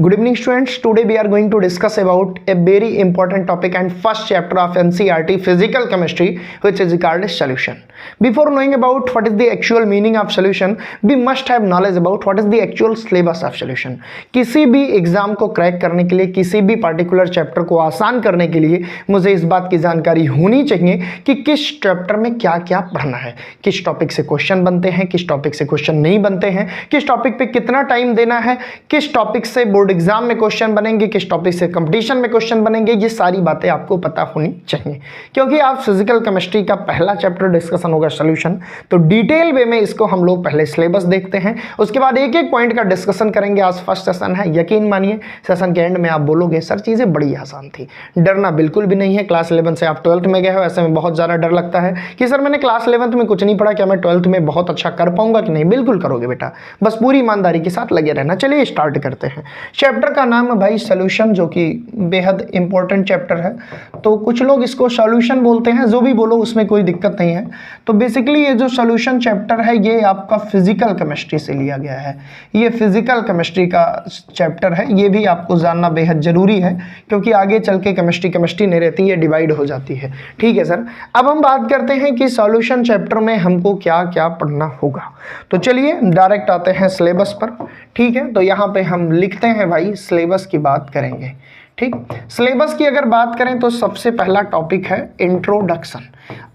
Good evening students, today we are going to discuss about a very important topic and first chapter of NCERT physical chemistry, which is called solution. Before knowing about what is the actual meaning of solution, we must have knowledge about what is the actual syllabus of solution. किसी भी exam को crack करने के लिए, किसी भी particular chapter को आसान करने के लिए मुझे इस बात की जानकारी होनी चाहिए कि किस चैप्टर में क्या क्या पढ़ना है, किस टॉपिक से क्वेश्चन बनते हैं, किस टॉपिक से क्वेश्चन नहीं बनते हैं, किस टॉपिक पे कितना टाइम देना है, किस टॉपिक से बोर्ड एग्जाम में क्वेश्चन बनेंगे, किस टॉपिक से कंपटीशन में क्वेश्चन बनेंगे। ये सारी बातें आपको पता होनी चाहिए क्योंकि आप फिजिकल केमिस्ट्री का पहला चैप्टर डिस्कशन होगा सॉल्यूशन। तो डिटेल वे में इसको हम लोग पहले सिलेबस देखते हैं, उसके बाद एक एक पॉइंट का डिस्कशन करेंगे। आज फर्स्ट सेशन है, यकीन मानिए सेशन के एंड में आप बोलोगे सर चीज़ें बड़ी आसान थी। डरना बिल्कुल भी नहीं है। क्लास 11 से आप 12th में गए हो, ऐसे में बहुत ज़्यादा डर लगता है कि सर मैंने क्लास 11th में कुछ नहीं पढ़ा, क्या मैं 12th में बहुत अच्छा कर पाऊंगा कि नहीं। बिल्कुल करोगे बेटा, बस पूरी ईमानदारी के साथ लगे रहना। चलिए स्टार्ट करते हैं। चैप्टर का नाम है भाई सॉल्यूशन, जो कि बेहद इंपॉर्टेंट चैप्टर है। तो कुछ लोग इसको सॉल्यूशन बोलते हैं, जो भी बोलो उसमें कोई दिक्कत नहीं है। तो बेसिकली ये जो सॉल्यूशन चैप्टर है ये आपका फिजिकल केमिस्ट्री से लिया गया है। ये फिजिकल केमिस्ट्री का चैप्टर है, ये भी आपको जानना बेहद जरूरी है क्योंकि आगे चल के केमिस्ट्री नहीं रहती है, डिवाइड हो जाती है। ठीक है सर, अब हम बात करते हैं कि सॉल्यूशन चैप्टर में हमको क्या क्या पढ़ना होगा। तो चलिए डायरेक्ट आते हैं सिलेबस पर। ठीक है, तो यहाँ पे हम लिखते हैं भाई सिलेबस की बात करेंगे। ठीक, सिलेबस की अगर बात करें तो सबसे पहला टॉपिक है इंट्रोडक्शन।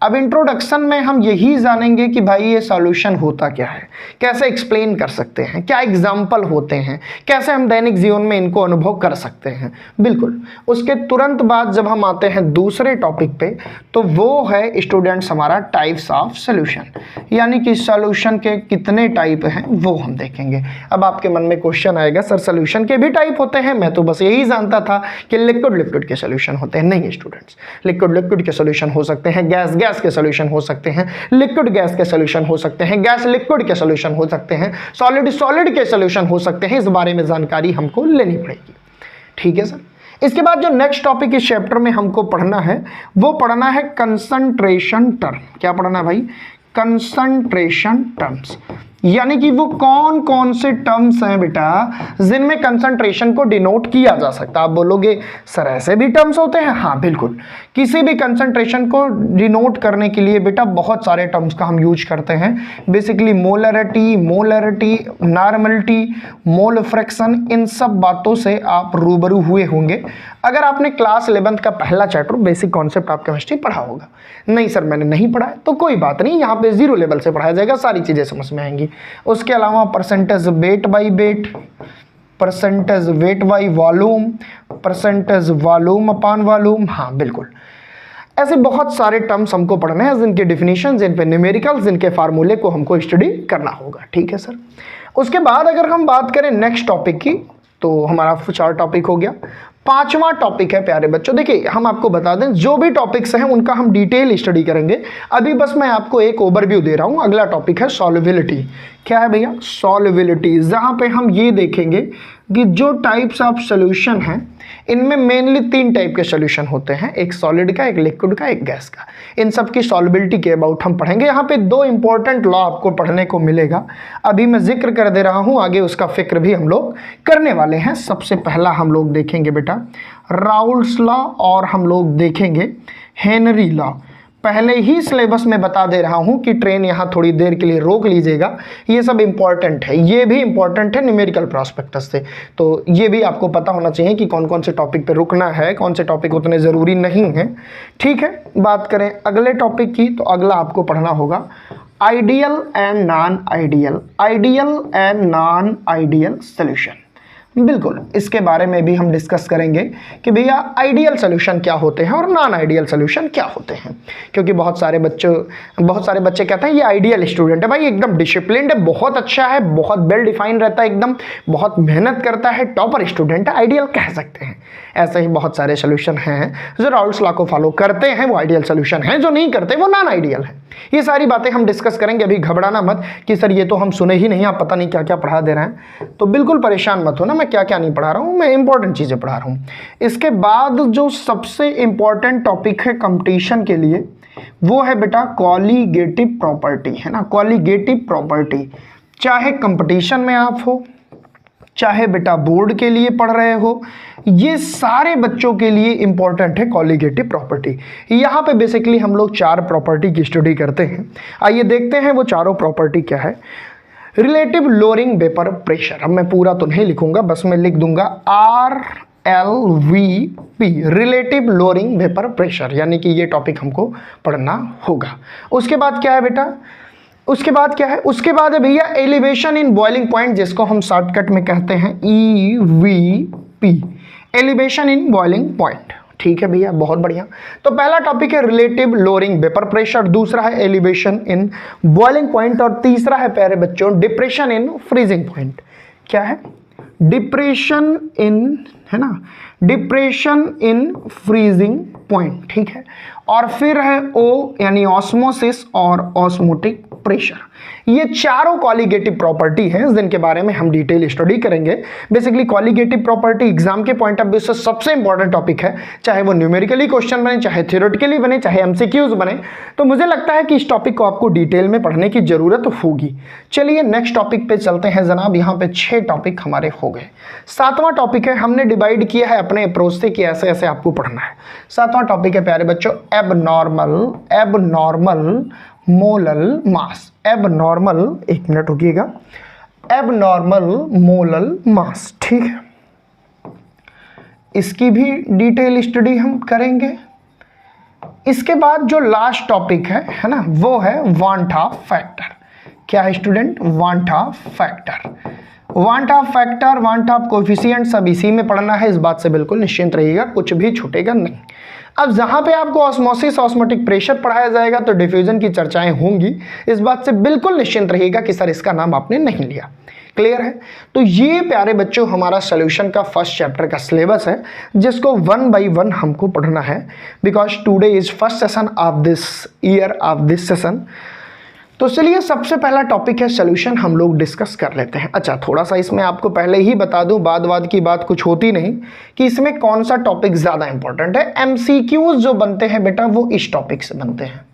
अब इंट्रोडक्शन में हम यही जानेंगे कि भाई ये सॉल्यूशन होता क्या है, कैसे एक्सप्लेन कर सकते हैं, क्या एग्जाम्पल होते हैं, कैसे हम दैनिक जीवन में इनको अनुभव कर सकते हैं। बिल्कुल, उसके तुरंत बाद जब हम आते हैं दूसरे टॉपिक पे तो वो है स्टूडेंट्स हमारा टाइप्स ऑफ सॉल्यूशन, यानी कि सॉल्यूशन के कितने टाइप हैं वो हम देखेंगे। अब आपके मन में क्वेश्चन आएगा सर सॉल्यूशन के भी टाइप होते हैं, मैं तो बस यही जानता था कि लिक्विड के सॉल्यूशन होते हैं। नहीं स्टूडेंट्स, लिक्विड के सॉल्यूशन हो सकते हैं, गैस के सॉल्यूशन हो सकते हैं, लिक्विड गैस के सॉल्यूशन हो सकते हैं, गैस लिक्विड के सॉल्यूशन हो सकते हैं, सॉलिड के सॉल्यूशन हो सकते हैं। इस बारे में जानकारी हमको लेनी पड़ेगी। ठीक है सर, इसके बाद जो नेक्स्ट टॉपिक इस चैप्टर में हमको पढ़ना है वो पढ़ना है कंसंट्रेशन टर्म। क्या पढ़ना है भाई? कंसंट्रेशन टर्म्स, यानी कि वो कौन कौन से टर्म्स हैं बेटा जिनमें कंसंट्रेशन को डिनोट किया जा सकता है। आप बोलोगे सर ऐसे भी टर्म्स होते हैं? हाँ बिल्कुल, किसी भी कंसंट्रेशन को डिनोट करने के लिए बेटा बहुत सारे टर्म्स का हम यूज करते हैं। Basically molarity, normality, mole fraction, इन सब बातों से आप रूबरू हुए होंगे अगर आपने क्लास 11th का पहला chapter basic concept of chemistry पढ़ा होगा। नहीं सर मैंने नहीं पढ़ा है तो कोई बात नहीं, यहाँ पे 0 लेवल से पढ़ाया जाएगा, सारी चीज़ें समझ में आएंगी। उसके अलावा percentage weight by wait, percentage weight by volume, percentage volume upon volume. हाँ बिल्कुल, ऐसे बहुत सारे टर्म्स हमको पढ़ने हैं जिनके डिफिनीशन, जिन पे न्यूमेरिकल्स, जिनके फार्मूले को हमको स्टडी करना होगा। ठीक है सर, उसके बाद अगर हम बात करें नेक्स्ट टॉपिक की तो हमारा 4 टॉपिक हो गया। 5वां टॉपिक है प्यारे बच्चों, देखिए हम आपको बता दें जो भी टॉपिक्स हैं उनका हम डिटेल स्टडी करेंगे। अभी बस मैं आपको एक ओवरव्यू दे रहा हूं। अगला टॉपिक है सॉल्युबिलिटी। क्या है भैया? सॉल्युबिलिटी, जहां पे हम ये देखेंगे कि जो टाइप्स ऑफ सॉल्यूशन हैं इनमें मेनली 3 टाइप के सॉल्यूशन होते हैं, एक सॉलिड का, एक लिक्विड का, एक गैस का। इन सब की सॉल्युबिलिटी के अबाउट हम पढ़ेंगे। यहाँ पे 2 इंपॉर्टेंट लॉ आपको पढ़ने को मिलेगा, अभी मैं जिक्र कर दे रहा हूँ, आगे उसका फिक्र भी हम लोग करने वाले हैं। सबसे पहला हम लोग देखेंगे बेटा राउल्स लॉ और हम लोग देखेंगे हेनरी लॉ। पहले ही सिलेबस में बता दे रहा हूं कि ट्रेन यहां थोड़ी देर के लिए रोक लीजिएगा, ये सब इंपॉर्टेंट है, ये भी इंपॉर्टेंट है न्यूमेरिकल प्रोस्पेक्टस से। तो ये भी आपको पता होना चाहिए कि कौन कौन से टॉपिक पे रुकना है, कौन से टॉपिक उतने ज़रूरी नहीं है। ठीक है, बात करें अगले टॉपिक की तो अगला आपको पढ़ना होगा ideal and non ideal, ideal and non ideal solution. बिल्कुल, इसके बारे में भी हम डिस्कस करेंगे कि भैया आइडियल सॉल्यूशन क्या होते हैं और नॉन आइडियल सॉल्यूशन क्या होते हैं। क्योंकि बहुत सारे बच्चे कहते हैं ये आइडियल स्टूडेंट है, भाई एकदम डिसिप्लिन्ड है, बहुत अच्छा है, बहुत वेल डिफाइंड रहता है, एकदम बहुत मेहनत करता है, टॉपर स्टूडेंट है, आइडियल कह सकते हैं। ऐसे ही बहुत सारे सॉल्यूशन हैं जो राउल्स लॉ को फॉलो करते हैं, वो आइडियल सॉल्यूशन है, जो नहीं करते वो नॉन आइडियल है। ये सारी बातें हम डिस्कस करेंगे। अभी घबराना मत कि सर ये तो हम सुने ही नहीं, आप पता नहीं क्या क्या पढ़ा दे रहे हैं, तो बिल्कुल परेशान मत हो ना, मैं क्या क्या नहीं पढ़ा रहा हूँ, मैं इंपॉर्टेंट चीज़ें पढ़ा रहा हूँ। इसके बाद जो सबसे इंपॉर्टेंट टॉपिक है कंपटीशन के लिए वो है बेटा कॉलीगेटिव प्रॉपर्टी, है ना, कॉलीगेटिव प्रॉपर्टी। चाहे कंपटीशन में आप हो चाहे बेटा बोर्ड के लिए पढ़ रहे हो, ये सारे बच्चों के लिए इंपॉर्टेंट है कॉलिगेटिव प्रॉपर्टी। यहाँ पे बेसिकली हम लोग 4 प्रॉपर्टी की स्टडी करते हैं। आइए देखते हैं वो चारों प्रॉपर्टी क्या है। रिलेटिव लोअरिंग वेपर प्रेशर, अब मैं पूरा तो नहीं लिखूंगा, बस मैं लिख दूंगा RLVP, relative lowering vapour pressure, यानी कि ये टॉपिक हमको पढ़ना होगा। उसके बाद क्या है बेटा, उसके बाद क्या है, उसके बाद है भैया एलिवेशन इन बॉइलिंग पॉइंट, जिसको हम शॉर्टकट में कहते हैं EVP, elevation in boiling point. ठीक है भैया, बहुत बढ़िया। तो पहला टॉपिक है रिलेटिव लोअरिंग वेपर प्रेशर, दूसरा है एलिवेशन इन बॉइलिंग पॉइंट, और तीसरा है प्यारे बच्चों डिप्रेशन इन फ्रीजिंग पॉइंट। क्या है, डिप्रेशन इन, है ना, डिप्रेशन इन फ्रीजिंग पॉइंट। ठीक है, और फिर है O यानी ऑस्मोसिस और ऑस्मोटिक प्रेशर। ये चारों कॉलिगेटिव प्रॉपर्टी हैं जिनके बारे में हम डिटेल स्टडी करेंगे। बेसिकली कॉलिगेटिव प्रॉपर्टी एग्जाम के पॉइंट ऑफ व्यू से सबसे इंपॉर्टेंट टॉपिक है, चाहे वो न्यूमेरिकली क्वेश्चन बने, चाहे थ्योरेटिकली बने, चाहे MCQs बने। तो मुझे लगता है कि इस टॉपिक को आपको डिटेल में पढ़ने की जरूरत होगी। चलिए नेक्स्ट टॉपिक पे चलते हैं जनाब। यहाँ पे 6 टॉपिक हमारे हो गए। 7वां टॉपिक है, हमने डिवाइड किया है अपने अप्रोच से कि ऐसे ऐसे आपको पढ़ना है। 7वां टॉपिक है प्यारे बच्चों एबनॉर्मल मोलल मास। एबनॉर्मल, एक मिनट रुकिएगा, एबनॉर्मल मोलल मास। ठीक है, इसकी भी डिटेल स्टडी हम करेंगे। इसके बाद जो लास्ट टॉपिक है ना, वो है वांट ऑफ फैक्टर। क्या है student, want of factor. Want of factor, want of coefficient सब इसी में पढ़ना है, इस बात से बिल्कुल निश्चिंत रहिएगा, कुछ भी छूटेगा नहीं। अब जहां पे आपको ऑस्मोसिस ऑस्मोटिक प्रेशर पढ़ाया जाएगा तो डिफ्यूजन की चर्चाएं होंगी, इस बात से बिल्कुल निश्चिंत रहिएगा कि सर इसका नाम आपने नहीं लिया। क्लियर है? तो ये प्यारे बच्चों हमारा सोल्यूशन का फर्स्ट चैप्टर का सिलेबस है, जिसको 1 by 1 हमको पढ़ना है, because today is first session of this year, of this session. तो चलिए सबसे पहला टॉपिक है सोल्यूशन, हम लोग डिस्कस कर लेते हैं। अच्छा, थोड़ा सा इसमें आपको पहले ही बता दूं, बाद की बात कुछ होती नहीं, कि इसमें कौन सा टॉपिक ज़्यादा इंपॉर्टेंट है। MCQs जो बनते हैं बेटा वो इस टॉपिक से बनते हैं।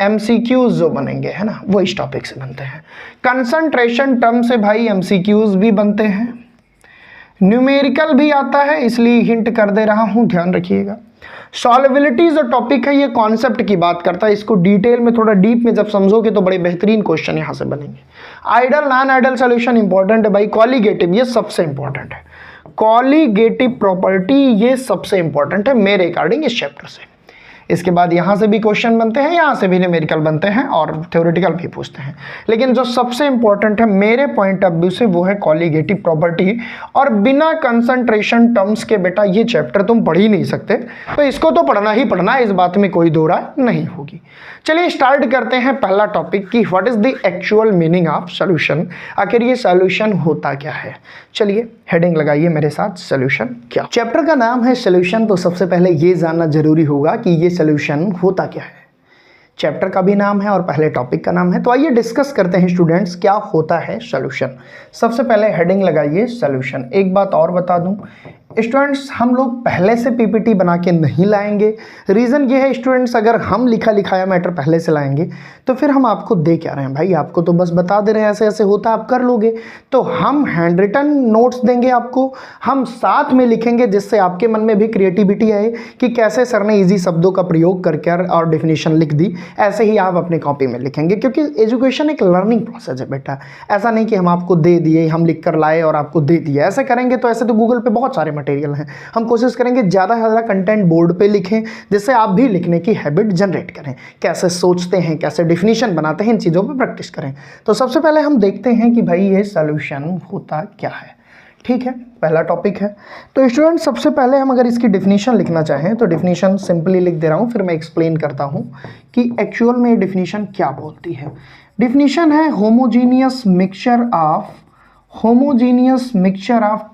MCQs जो बनेंगे, है ना, वो इस टॉपिक से बनते हैं। कंसंट्रेशन टर्म से भाई MCQs भी बनते हैं, न्यूमेरिकल भी आता है, इसलिए हिंट कर दे रहा हूं, ध्यान रखिएगा। सॉल्वेबिलिटी जो टॉपिक है ये कॉन्सेप्ट की बात करता है, इसको डिटेल में थोड़ा डीप में जब समझोगे तो बड़े बेहतरीन क्वेश्चन यहां से बनेंगे। Ideal non ideal solution important है भाई, कॉलिगेटिव ये सबसे इंपॉर्टेंट है, कॉलिगेटिव प्रॉपर्टी ये सबसे इंपॉर्टेंट है मेरे अकॉर्डिंग इस चैप्टर से। इसके बाद यहाँ से भी क्वेश्चन बनते हैं, यहाँ से भी न्यूमेरिकल बनते हैं और थ्योरेटिकल भी पूछते हैं, लेकिन जो सबसे इंपॉर्टेंट है मेरे पॉइंट ऑफ व्यू से वो है कॉलिगेटिव प्रॉपर्टी। और बिना कंसंट्रेशन टर्म्स के बेटा ये चैप्टर तुम पढ़ ही नहीं सकते, तो इसको तो पढ़ना ही पढ़ना है, इस बात में कोई दो राय नहीं होगी। चलिए स्टार्ट करते हैं पहला टॉपिक कि what is the actual meaning of solution, आखिर ये सॉल्यूशन होता क्या है। चलिए हेडिंग लगाइए मेरे साथ, सॉल्यूशन क्या। चैप्टर का नाम है सॉल्यूशन, तो सबसे पहले ये जानना जरूरी होगा कि ये सॉल्यूशन होता क्या है। चैप्टर का भी नाम है और पहले टॉपिक का नाम है, तो आइए डिस्कस करते हैं स्टूडेंट्स क्या होता है सॉल्यूशन। सबसे पहले हेडिंग लगाइए सॉल्यूशन। एक बात और बता दूं स्टूडेंट्स, हम लोग पहले से पीपीटी बना के नहीं लाएंगे। रीज़न ये है स्टूडेंट्स, अगर हम लिखा लिखाया मैटर पहले से लाएंगे तो फिर हम आपको दे क्या रहे हैं भाई, आपको तो बस बता दे रहे हैं ऐसे ऐसे होता आप कर लोगे। तो हम हैंड रिटन नोट्स देंगे आपको, हम साथ में लिखेंगे जिससे आपके मन में भी क्रिएटिविटी आए कि कैसे सर ने ईजी शब्दों का प्रयोग करके और डेफिनेशन लिख दी, ऐसे ही आप अपनी कॉपी में लिखेंगे, क्योंकि एजुकेशन एक लर्निंग प्रोसेस है बेटा। ऐसा नहीं कि हम आपको दे दिए, हम लिख कर लाए और आपको दे दिया, ऐसे करेंगे तो ऐसे तो गूगल पे बहुत सारे मटेरियल हैं। हम कोशिश करेंगे ज़्यादा से ज़्यादा कंटेंट बोर्ड पे लिखें, जिससे आप भी लिखने की हैबिट जनरेट करें, कैसे सोचते हैं, कैसे डेफिनेशन बनाते हैं, इन चीज़ों पे प्रैक्टिस करें। तो सबसे पहले हम देखते हैं कि भाई ये सॉल्यूशन होता क्या है। ठीक है, पहला टॉपिक है। तो स्टूडेंट सबसे पहले हम अगर इसकी डेफिनेशन लिखना चाहें तो डेफिनेशन सिंपली लिख दे रहा हूँ, फिर मैं एक्सप्लेन करता हूँ कि एक्चुअल में ये डेफिनेशन क्या बोलती है। डेफिनेशन है homogeneous mixture of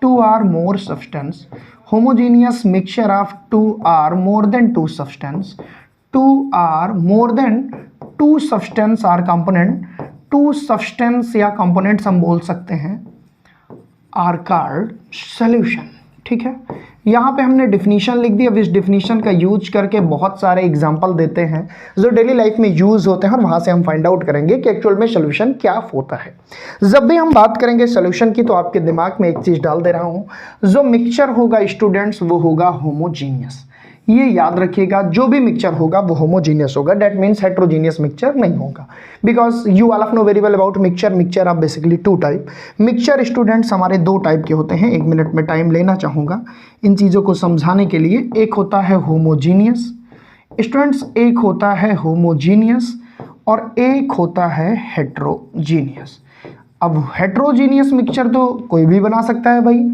two or more substance, homogeneous mixture of two or more than two substance, two or more than two substance or component, two substance या components हम बोल सकते हैं are called solution। ठीक है, यहाँ पे हमने डिफिनीशन लिख दी। अब इस डिफिनीशन का यूज करके बहुत सारे एग्जाम्पल देते हैं जो डेली लाइफ में यूज होते हैं और वहाँ से हम फाइंड आउट करेंगे कि एक्चुअल में सोल्यूशन क्या होता है। जब भी हम बात करेंगे सोल्यूशन की तो आपके दिमाग में एक चीज़ डाल दे रहा हूँ, जो मिक्सचर होगा स्टूडेंट्स वो होगा होमोजीनियस। ये याद रखिएगा, जो भी मिक्सचर होगा वो होमोजीनियस होगा, डेट मीन्स हेट्रोजीनियस मिक्सचर नहीं होगा। Because you all of know very well about mixture. Mixture are basically two type. Mixture students हमारे दो टाइप के होते हैं, 1 मिनट में टाइम लेना चाहूँगा इन चीज़ों को समझाने के लिए। एक होता है होमोजीनियस स्टूडेंट्स, एक होता है होमोजीनियस और एक होता है हेट्रोजीनियस। अब हेट्रोजीनियस मिक्सचर तो कोई भी बना सकता है भाई,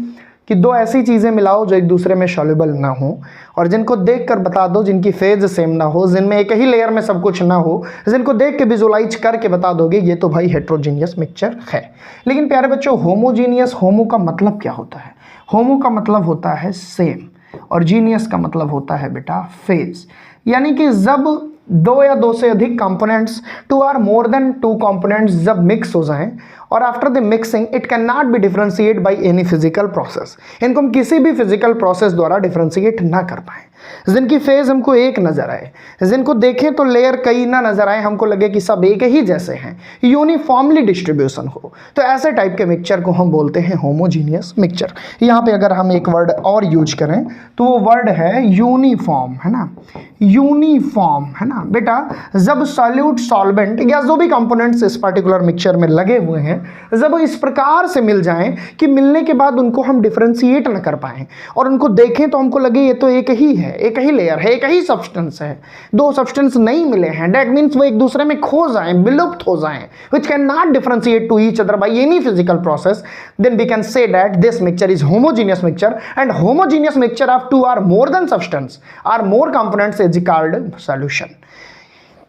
कि दो ऐसी चीज़ें मिलाओ जो एक दूसरे में सॉल्युबल ना हो और जिनको देखकर बता दो, जिनकी फेज सेम ना हो, जिनमें एक ही लेयर में सब कुछ ना हो, जिनको देख के विजुलाइज करके बता दोगे ये तो भाई हेट्रोजीनियस मिक्सचर है। लेकिन प्यारे बच्चों, होमोजीनियस, होमो का मतलब क्या होता है? होमो का मतलब होता है सेम और जीनियस का मतलब होता है बेटा फेज। यानी कि जब दो या दो से अधिक कंपोनेंट्स, 2 और मोर देन 2 कंपोनेंट्स जब मिक्स हो जाएं और after the mixing it can not be differentiate by any physical process, इनको हम किसी भी फिजिकल प्रोसेस द्वारा डिफरेंशिएट ना कर पाएं, जिनकी फेज हमको एक नजर आए, जिनको देखें तो लेयर कई ना नजर आए, हमको लगे कि सब एक ही जैसे हैं, यूनिफॉर्मली डिस्ट्रीब्यूशन हो, तो ऐसे टाइप के मिक्सचर को हम बोलते हैं होमोजीनियस मिक्सचर। यहाँ पे अगर हम एक वर्ड और यूज करें तो वो वर्ड है यूनिफॉर्म, है ना, यूनिफॉर्म, है ना बेटा। जब सॉल्यूट, सॉल्वेंट या जो भी कंपोनेंट्स इस पर्टिकुलर मिक्सचर में लगे हुए हैं, जब इस प्रकार से मिल जाएं कि मिलने के बाद उनको हम डिफरेंशिएट न कर पाएं और उनको देखें तो हमको लगे ये तो एक ही है, एक ही लेयर है, एक ही सब्सटेंस है, दो सब्सटेंस नहीं मिले हैं, दैट मीन्स वो एक दूसरे में खो जाएं, विलुप्त हो जाएं, which cannot differentiate to each other by any physical process, then we can say that this mixture is homogeneous mixture, and homogeneous mixture of 2 or more than substance or more components is called solution।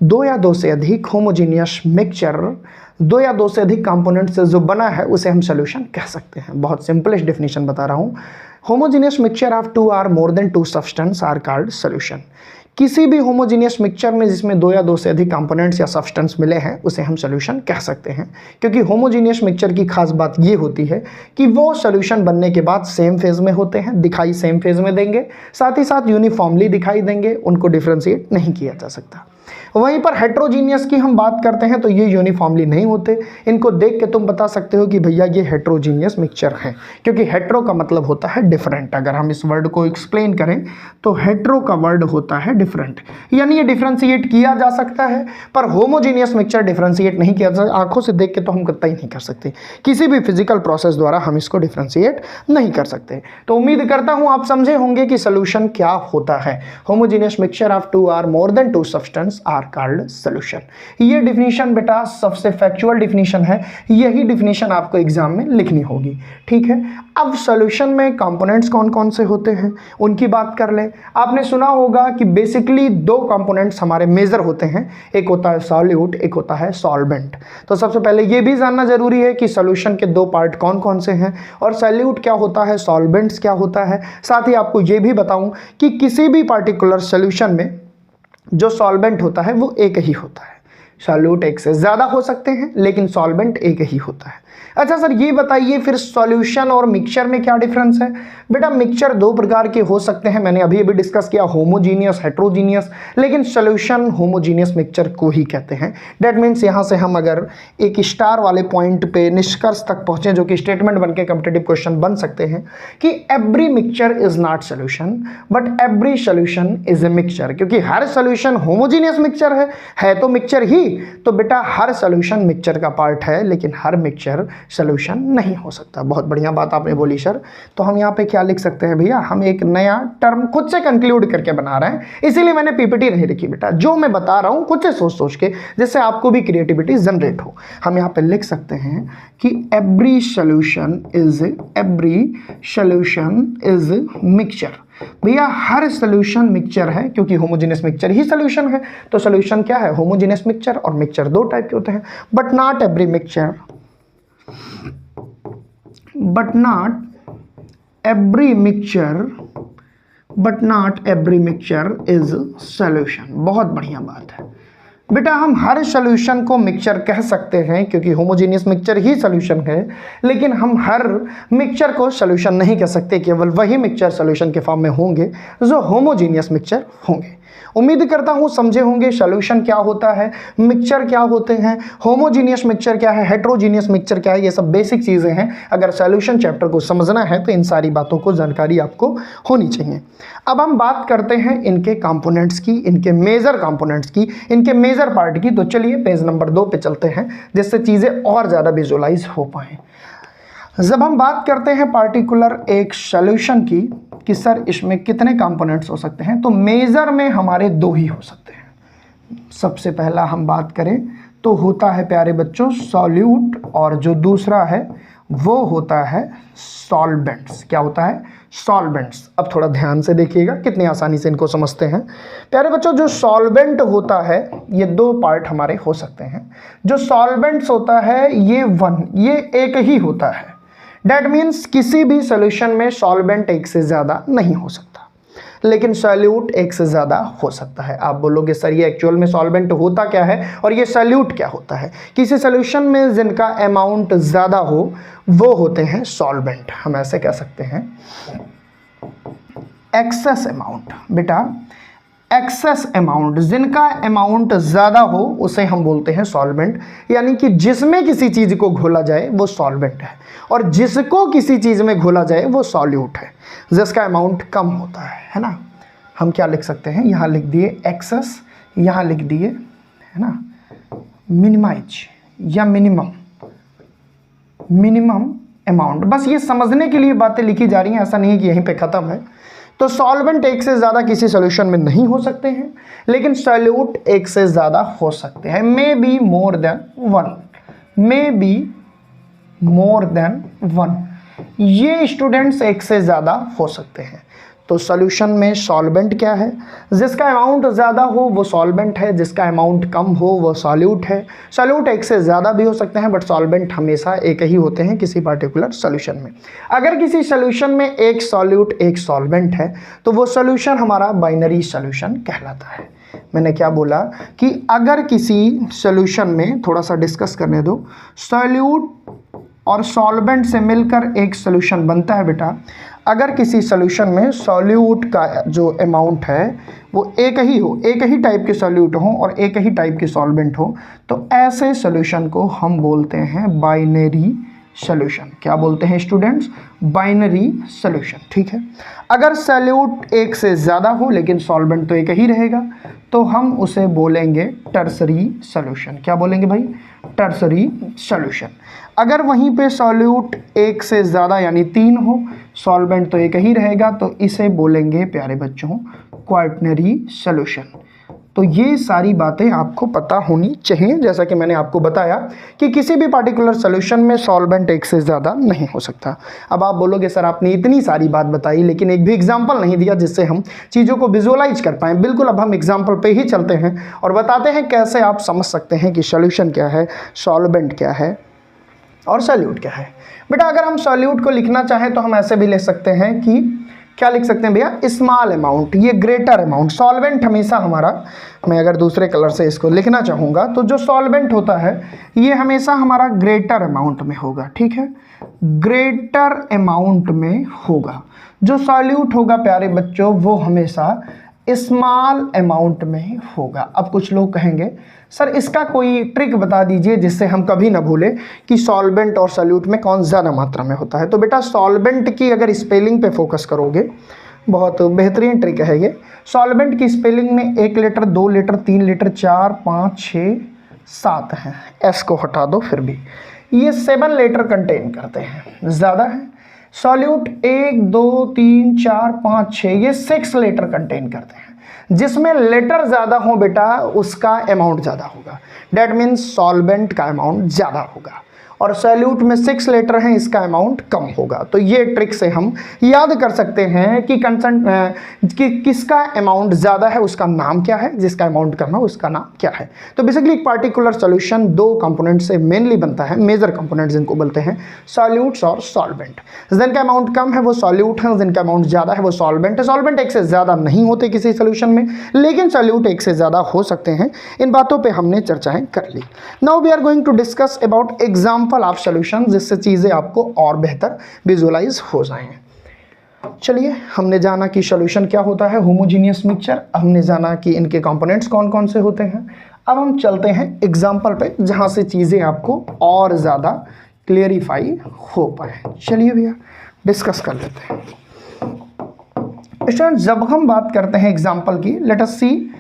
दो या दो से अधिक homogeneous mixture, दो या दो से अधिक कंपोनेंट से जो बना है उसे हम सोल्यूशन कह सकते हैं। बहुत सिंपलेस्ट डेफिनेशन बता रहा हूँ, होमोजीनियस मिक्सचर ऑफ 2 और more than 2 substance are called solution. किसी भी होमोजीनियस मिक्सचर में जिसमें दो या दो से अधिक कंपोनेंट्स या सब्सटेंस मिले हैं उसे हम सोल्यूशन कह सकते हैं, क्योंकि होमोजीनियस मिक्सचर की खास बात ये होती है कि वो सोल्यूशन बनने के बाद सेम फेज में होते हैं, दिखाई सेम फेज में देंगे, साथ ही साथ यूनिफॉर्मली दिखाई देंगे, उनको डिफ्रेंशिएट नहीं किया जा सकता। वहीं पर हेट्रोजीनियस की हम बात करते हैं तो ये यूनिफॉर्मली नहीं होते, इनको देख के तुम बता सकते हो कि भैया ये हेट्रोजीनियस मिक्सचर है, क्योंकि हेट्रो का मतलब होता है डिफरेंट। अगर हम इस वर्ड को एक्सप्लेन करें तो हेट्रो का वर्ड होता है डिफरेंट, यानी ये डिफरेंशिएट किया जा सकता है, पर होमोजीनियस मिक्सचर डिफरेंशिएट नहीं किया जा सकता। आंखों से देख के तो हम कतई नहीं कर सकते, किसी भी फिजिकल प्रोसेस द्वारा हम इसको डिफरेंशिएट नहीं कर सकते। तो उम्मीद करता हूं आप समझे होंगे कि सोल्यूशन क्या होता है। होमोजीनियस मिक्सचर ऑफ 2 और more than 2 substance are called solution. ये डिफिनीशन बेटा सबसे फैक्चुअल डिफिनीशन है, यही डिफिनीशन आपको एग्जाम में लिखनी होगी, ठीक है। अब सोल्यूशन में कंपोनेंट्स कौन कौन से होते हैं उनकी बात कर ले। आपने सुना होगा कि बेसिकली दो कंपोनेंट्स हमारे मेजर होते हैं, एक होता है सॉल्यूट, एक होता है सॉल्वेंट। तो सबसे पहले ये भी जानना जरूरी है कि सोल्यूशन के दो पार्ट कौन कौन से हैं और सॉल्यूट क्या होता है, सॉल्वेंट्स क्या होता है। साथ ही आपको ये भी बताऊं कि किसी भी पार्टिकुलर सोल्यूशन में जो सॉल्वेंट होता है वो एक ही होता है। सॉल्यूट एक से ज़्यादा हो सकते हैं लेकिन सॉल्वेंट एक ही होता है। अच्छा सर ये बताइए फिर सॉल्यूशन और मिक्सचर में क्या डिफरेंस है? बेटा मिक्सचर दो प्रकार के हो सकते हैं, मैंने अभी अभी डिस्कस किया, होमोजीनियस, हेट्रोजीनियस, लेकिन सॉल्यूशन होमोजीनियस मिक्सचर को ही कहते हैं। दैट मीन्स यहाँ से हम अगर एक स्टार वाले पॉइंट पे निष्कर्ष तक पहुँचे जो कि स्टेटमेंट बन के कॉम्पिटिटिव क्वेश्चन बन सकते हैं कि every mixture is not solution but every solution is a mixture. क्योंकि हर सोल्यूशन होमोजीनियस मिक्सचर है तो मिक्सचर ही, तो बेटा हर सोल्यूशन मिक्सचर का पार्ट है लेकिन हर मिक्सचर सोल्यूशन नहीं हो सकता। बहुत बढ़िया बात आपने बोली सर। तो हम यहाँ पे क्या लिख सकते हैं भैया, हम एक नया टर्म खुद से कंक्लूड करके बना रहे हैं, इसीलिए मैंने पीपीटी नहीं लिखी बेटा, जो मैं बता रहा हूँ खुद से सोच सोच के, जिससे आपको भी क्रिएटिविटी जनरेट हो। हम यहाँ पे लिख सकते हैं कि एवरी सोल्यूशन इज मिक्सचर। भैया हर सोल्यूशन मिक्सचर है, क्योंकि होमोजेनियस मिक्सचर ही सोल्यूशन है। तो सोल्यूशन क्या है, होमोजेनियस मिक्सचर। और मिक्सचर दो टाइप के होते हैं, but not every mixture is solution. बहुत बढ़िया बात है, बेटा हम हर सॉल्यूशन को मिक्सचर कह सकते हैं क्योंकि होमोजेनियस मिक्सचर ही सॉल्यूशन है, लेकिन हम हर मिक्सचर को सॉल्यूशन नहीं कह सकते। केवल वही मिक्सचर सॉल्यूशन के फॉर्म में होंगे जो होमोजेनियस मिक्सचर होंगे। उम्मीद करता हूँ समझे होंगे सॉल्यूशन क्या होता है, मिक्सचर क्या होते हैं, होमोजेनियस मिक्सचर क्या है, हेट्रोजीनियस मिक्सचर क्या है। ये सब बेसिक चीज़ें हैं। अगर सॉल्यूशन चैप्टर को समझना है तो इन सारी बातों को जानकारी आपको होनी चाहिए। अब हम बात करते हैं इनके कंपोनेंट्स की, इनके मेजर कंपोनेंट्स की, इनके मेजर पार्ट की। तो चलिए पेज नंबर 2 पे चलते हैं जिससे चीज़ें और ज़्यादा विजुअलाइज हो पाएँ। जब हम बात करते हैं पार्टिकुलर एक सॉल्यूशन की कि सर इसमें कितने कंपोनेंट्स हो सकते हैं, तो मेजर में हमारे 2 ही हो सकते हैं। सबसे पहला हम बात करें तो होता है प्यारे बच्चों सॉल्यूट, और जो दूसरा है वो होता है सॉल्वेंट्स। क्या होता है? सॉल्वेंट्स। अब थोड़ा ध्यान से देखिएगा कितनी आसानी से इनको समझते हैं। प्यारे बच्चों जो सॉल्वेंट होता है ये 2 पार्ट हमारे हो सकते हैं। जो सॉल्वेंट्स होता है ये एक ही होता है। डैट मीन्स किसी भी सॉल्यूशन में सॉल्वेंट एक से ज़्यादा नहीं हो सकता, लेकिन सॉल्यूट एक से ज़्यादा हो सकता है। आप बोलोगे सर ये एक्चुअल में सॉल्वेंट होता क्या है और ये सॉल्यूट क्या होता है? किसी सॉल्यूशन में जिनका अमाउंट ज़्यादा हो वो होते हैं सॉल्वेंट। हम ऐसे कह सकते हैं एक्सेस अमाउंट। बेटा एक्सेस अमाउंट, जिनका अमाउंट ज़्यादा हो उसे हम बोलते हैं सॉल्वेंट। यानी कि जिसमें किसी चीज़ को घोला जाए वो सॉल्वेंट है, और जिसको किसी चीज़ में घोला जाए वो सॉल्यूट है, जिसका अमाउंट कम होता है ना। हम क्या लिख सकते हैं? यहाँ लिख दिए एक्सेस, यहाँ लिख दिए है ना मिनिमाइज या मिनिमम अमाउंट। बस ये समझने के लिए बातें लिखी जा रही हैं, ऐसा नहीं है कि यहीं पे ख़त्म है। तो सॉल्वेंट एक से ज़्यादा किसी सॉल्यूशन में नहीं हो सकते हैं, लेकिन सॉल्यूट एक से ज़्यादा हो सकते हैं। May be more than one, ये स्टूडेंट्स एक से ज़्यादा हो सकते हैं। तो सॉल्यूशन में सॉल्वेंट क्या है? जिसका अमाउंट ज़्यादा हो वो सॉल्वेंट है, जिसका अमाउंट कम हो वो सॉल्यूट है। सॉल्यूट एक से ज़्यादा भी हो सकते हैं, बट सॉल्वेंट हमेशा एक ही होते हैं किसी पार्टिकुलर सॉल्यूशन में। अगर किसी सॉल्यूशन में एक सॉल्यूट एक सॉल्वेंट है तो वो सॉल्यूशन हमारा बाइनरी सॉल्यूशन कहलाता है। मैंने क्या बोला कि अगर किसी सॉल्यूशन में, थोड़ा सा डिस्कस करने दो, सॉल्यूट और सॉल्वेंट से मिलकर एक सॉल्यूशन बनता है। बेटा अगर किसी सॉल्यूशन में सॉल्यूट का जो अमाउंट है वो एक ही हो, एक ही टाइप के सॉल्यूट हो और एक ही टाइप के सॉल्वेंट हो, तो ऐसे सॉल्यूशन को हम बोलते हैं बाइनरी सॉल्यूशन। क्या बोलते हैं स्टूडेंट्स? Binary solution. ठीक है। अगर सॉल्यूट एक से ज़्यादा हो लेकिन सॉल्वेंट तो एक ही रहेगा तो हम उसे बोलेंगे टर्सरी सॉल्यूशन। क्या बोलेंगे भाई? Tertiary solution. अगर वहीं पे सॉल्यूट एक से ज़्यादा यानी 3 हो, सॉल्वेंट तो एक ही रहेगा, तो इसे बोलेंगे प्यारे बच्चों क्वार्टनरी सॉल्यूशन। तो ये सारी बातें आपको पता होनी चाहिए। जैसा कि मैंने आपको बताया कि किसी भी पार्टिकुलर सॉल्यूशन में सॉल्वेंट एक से ज़्यादा नहीं हो सकता। अब आप बोलोगे सर आपने इतनी सारी बात बताई लेकिन एक भी एग्जाम्पल नहीं दिया जिससे हम चीज़ों को विजुअलाइज कर पाएँ। बिल्कुल, अब हम एग्जाम्पल पे ही चलते हैं और बताते हैं कैसे आप समझ सकते हैं कि सॉल्यूशन क्या है, सॉल्वेंट क्या है और सॉल्यूट क्या है। बेटा अगर हम सॉल्यूट को लिखना चाहें तो हम ऐसे भी लिख सकते हैं कि क्या लिख सकते हैं भैया? स्मॉल अमाउंट, ये ग्रेटर अमाउंट। सॉल्वेंट हमेशा हमारा, मैं अगर दूसरे कलर से इसको लिखना चाहूँगा तो जो सॉल्वेंट होता है ये हमेशा हमारा ग्रेटर अमाउंट में होगा। ठीक है, ग्रेटर अमाउंट में होगा। जो सॉल्यूट होगा प्यारे बच्चों वो हमेशा स्मॉल अमाउंट में होगा। अब कुछ लोग कहेंगे सर इसका कोई ट्रिक बता दीजिए जिससे हम कभी ना भूलें कि सॉल्वेंट और सॉल्यूट में कौन ज़्यादा मात्रा में होता है। तो बेटा सॉल्वेंट की अगर स्पेलिंग पे फोकस करोगे, बहुत बेहतरीन ट्रिक है ये। सॉल्वेंट की स्पेलिंग में 1 लीटर, 2 लीटर, 3 लीटर, 4, 5, 6, 7 हैं। एस को हटा दो, फिर भी ये 7 लीटर कंटेन करते हैं, ज़्यादा है। सॉल्यूट 1, 2, 3, 4, 5, 6 ये 6 लीटर कंटेन करते हैं। जिसमें लीटर ज़्यादा हो बेटा उसका अमाउंट ज़्यादा होगा। डैट मीन्स सॉल्वेंट का अमाउंट ज़्यादा होगा। और सॉल्यूट में 6 लीटर है, इसका अमाउंट कम होगा। तो ये ट्रिक से हम याद कर सकते हैं कि किसका अमाउंट ज़्यादा है उसका नाम क्या है, जिसका अमाउंट कम है उसका नाम क्या है। तो बेसिकली एक पार्टिकुलर सॉल्यूशन 2 कंपोनेंट से मेनली बनता है, मेजर कंपोनेंट जिनको बोलते हैं सॉल्यूट्स और सॉल्वेंट। जिनका अमाउंट कम है वो सॉल्यूट है, जिनका अमाउंट ज़्यादा है वो सॉल्वेंट है। सॉल्वेंट एक से ज़्यादा नहीं होते किसी सॉल्यूशन में, लेकिन सॉल्यूट एक से ज़्यादा हो सकते हैं। इन बातों पे हमने चर्चाएं कर ली। Now we are going to discuss about example of solution, जिससे चीज़ें आपको और बेहतर विजुअलाइज हो जाएं। चलिए, हमने जाना कि सॉल्यूशन क्या होता है, होमोजीनियस मिक्सचर, हमने जाना कि इनके कंपोनेंट्स कौन कौन से होते हैं। अब हम चलते हैं एग्जाम्पल पे, जहाँ से चीज़ें आपको और ज़्यादा क्लियरिफाई हो पाए। चलिए भैया डिस्कस कर लेते हैं। स्टूडेंट, जब हम बात करते हैं एग्जाम्पल की, लेट अस सी,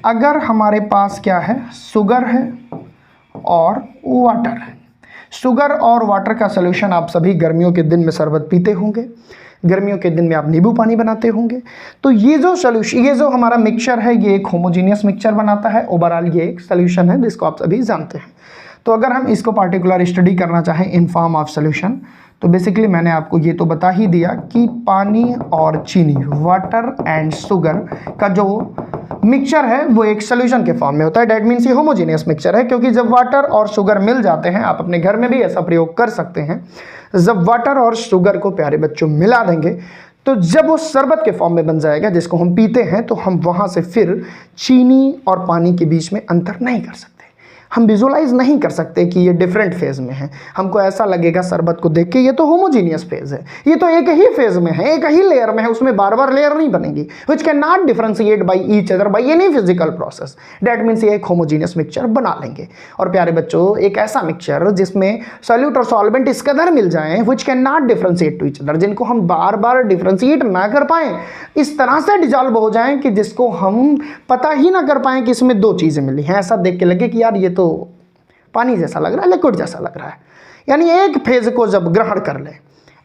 अगर हमारे पास क्या है, शुगर है और वाटर है। शुगर और वाटर का सॉल्यूशन आप सभी गर्मियों के दिन में शरबत पीते होंगे, गर्मियों के दिन में आप नींबू पानी बनाते होंगे। तो ये जो सॉल्यूशन, ये जो हमारा मिक्सचर है, ये एक होमोजीनियस मिक्सचर बनाता है। ओवरऑल ये एक सॉल्यूशन है जिसको आप सभी जानते हैं। तो अगर हम इसको पार्टिकुलर स्टडी करना चाहें इन फॉर्म ऑफ सॉल्यूशन, तो बेसिकली मैंने आपको ये तो बता ही दिया कि पानी और चीनी, वाटर एंड शुगर का जो मिक्सचर है वो एक सॉल्यूशन के फॉर्म में होता है। डैट मीन्स ये होमोजीनियस मिक्सचर है, क्योंकि जब वाटर और शुगर मिल जाते हैं, आप अपने घर में भी ऐसा प्रयोग कर सकते हैं, जब वाटर और शुगर को प्यारे बच्चों मिला देंगे तो जब वो शरबत के फॉर्म में बन जाएगा जिसको हम पीते हैं, तो हम वहाँ से फिर चीनी और पानी के बीच में अंतर नहीं कर सकते। हम विजुअलाइज नहीं कर सकते कि ये डिफरेंट फेज में है। हमको ऐसा लगेगा शरबत को देख के ये तो होमोजीनियस फेज है, ये तो एक ही फेज में है, एक ही लेयर में है, उसमें बार बार लेयर नहीं बनेगी, which can not differentiate by each other by any physical process. That means ये एक होमोजीनियस मिक्सचर बना लेंगे। और प्यारे बच्चों, एक ऐसा मिक्सचर जिसमें सॉल्यूट और सॉल्वेंट इस कदर मिल जाएं which can not differentiate to each other, जिनको हम बार बार डिफरेंशिएट ना कर पाएं, इस तरह से डिजॉल्व हो जाएं कि जिसको हम पता ही ना कर पाएं कि इसमें 2 चीज़ें मिली हैं। ऐसा देख के लगे कि यार ये तो पानी जैसा लग रहा है, लिक्विड जैसा लग रहा है, यानी एक फेज को जब ग्रहण कर ले,